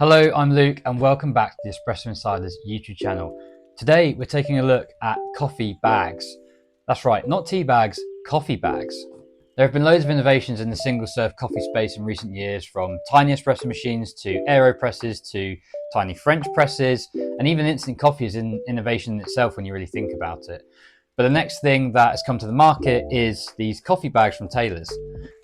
Hello, I'm Luke and welcome back to the Espresso Insiders YouTube channel. Today we're taking a look at coffee bags. That's right, not tea bags, coffee bags. There have been loads of innovations in the single serve coffee space in recent years, from tiny espresso machines to AeroPresses to tiny French presses, and even instant coffee is an innovation in itself when you really think about it. But the next thing that has come to the market is these coffee bags from Taylor's.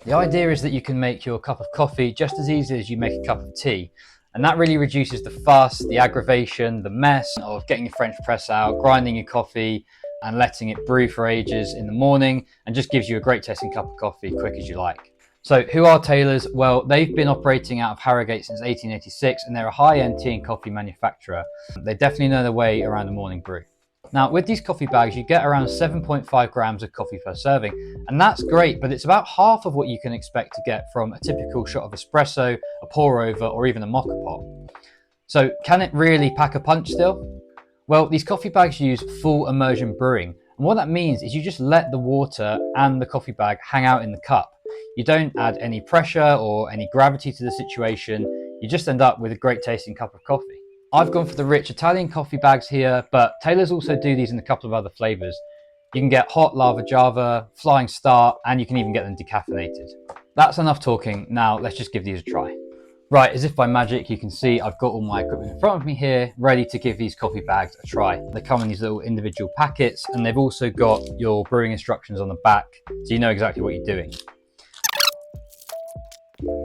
The idea is that you can make your cup of coffee just as easily as you make a cup of tea. And that really reduces the fuss, the aggravation, the mess of getting your French press out, grinding your coffee and letting it brew for ages in the morning, and just gives you a great tasting cup of coffee quick as you like. So who are Taylor's? Well, they've been operating out of Harrogate since 1886 and they're a high-end tea and coffee manufacturer. They definitely know their way around the morning brew. Now, with these coffee bags, you get around 7.5 grams of coffee per serving, and that's great, but it's about half of what you can expect to get from a typical shot of espresso, a pour over, or even a mocha pot. So can it really pack a punch still? Well, these coffee bags use full immersion brewing, and what that means is you just let the water and the coffee bag hang out in the cup. You don't add any pressure or any gravity to the situation, you just end up with a great tasting cup of coffee. I've gone for the rich Italian coffee bags here, but Taylor's also do these in a couple of other flavors. You can get hot lava java, flying start, and you can even get them decaffeinated. That's enough talking. Now let's just give these a try. Right, as if by magic, you can see I've got all my equipment in front of me here, ready to give these coffee bags a try. They come in these little individual packets, and they've also got your brewing instructions on the back, so you know exactly what you're doing.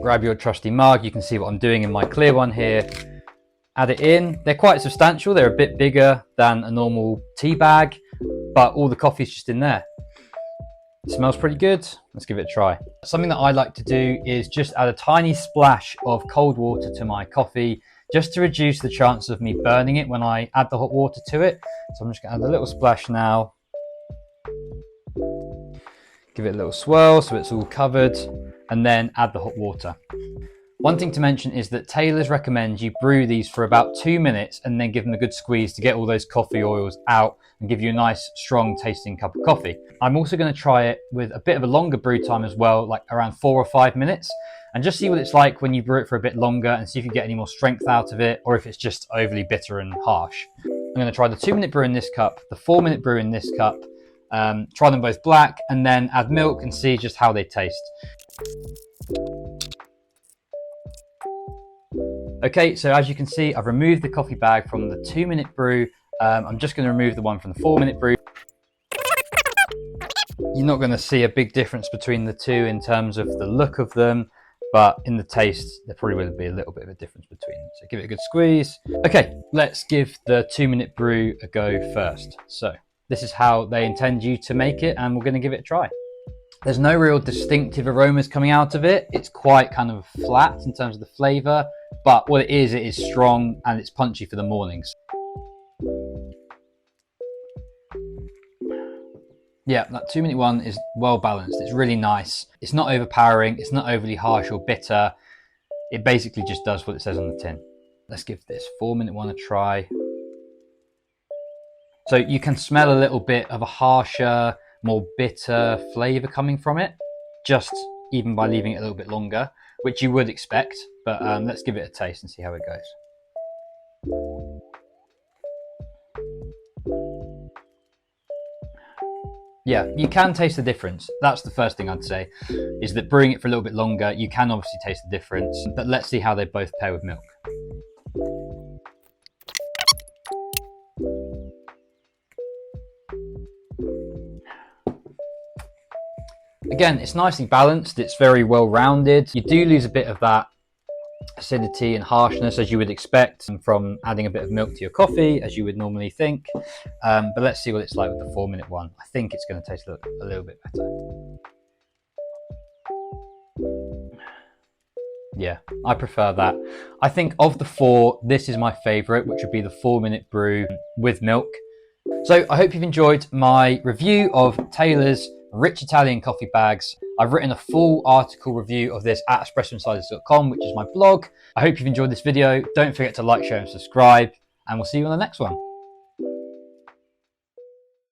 Grab your trusty mug. You can see what I'm doing in my clear one here. Add it in. They're quite substantial. They're a bit bigger than a normal tea bag, but all the coffee's just in there. It smells pretty good. Let's give it a try. Something that I like to do is just add a tiny splash of cold water to my coffee, just to reduce the chance of me burning it when I add the hot water to it. So I'm just gonna add a little splash now. Give it a little swirl so it's all covered, and then add the hot water. One thing to mention is that Taylor's recommends you brew these for about 2 minutes and then give them a good squeeze to get all those coffee oils out and give you a nice, strong tasting cup of coffee. I'm also going to try it with a bit of a longer brew time as well, like around 4 or 5 minutes, and just see what it's like when you brew it for a bit longer and see if you get any more strength out of it or if it's just overly bitter and harsh. I'm going to try the 2-minute brew in this cup, the 4-minute brew in this cup, try them both black, and then add milk and see just how they taste. Okay, so as you can see, I've removed the coffee bag from the 2-minute brew. I'm just going to remove the one from the 4-minute brew. You're not going to see a big difference between the two in terms of the look of them, but in the taste, there probably will be a little bit of a difference between them. So give it a good squeeze. Okay, let's give the 2-minute brew a go first. So this is how they intend you to make it, and we're going to give it a try. There's no real distinctive aromas coming out of it. It's quite kind of flat in terms of the flavor, but what it is strong and it's punchy for the mornings. Yeah, that 2-minute one is well balanced. It's really nice. It's not overpowering. It's not overly harsh or bitter. It basically just does what it says on the tin. Let's give this 4-minute one a try. So you can smell a little bit of a harsher, more bitter flavor coming from it, just even by leaving it a little bit longer, which you would expect, but let's give it a taste and see how it goes. Yeah, you can taste the difference. That's the first thing I'd say, is that brewing it for a little bit longer, you can obviously taste the difference, but let's see how they both pair with milk. Again, it's nicely balanced, it's very well rounded. You do lose a bit of that acidity and harshness as you would expect from adding a bit of milk to your coffee, as you would normally think. But let's see what it's like with the 4-minute one. I think it's going to taste a little bit better. Yeah, I prefer that. I think of the 4, this is my favorite, which would be the 4-minute brew with milk. So I hope you've enjoyed my review of Taylor's Rich Italian coffee bags. I've written a full article review of this at espressoinsiders.com, which is my blog. I hope you've enjoyed this video. Don't forget to like, share and subscribe, and we'll see you on the next one.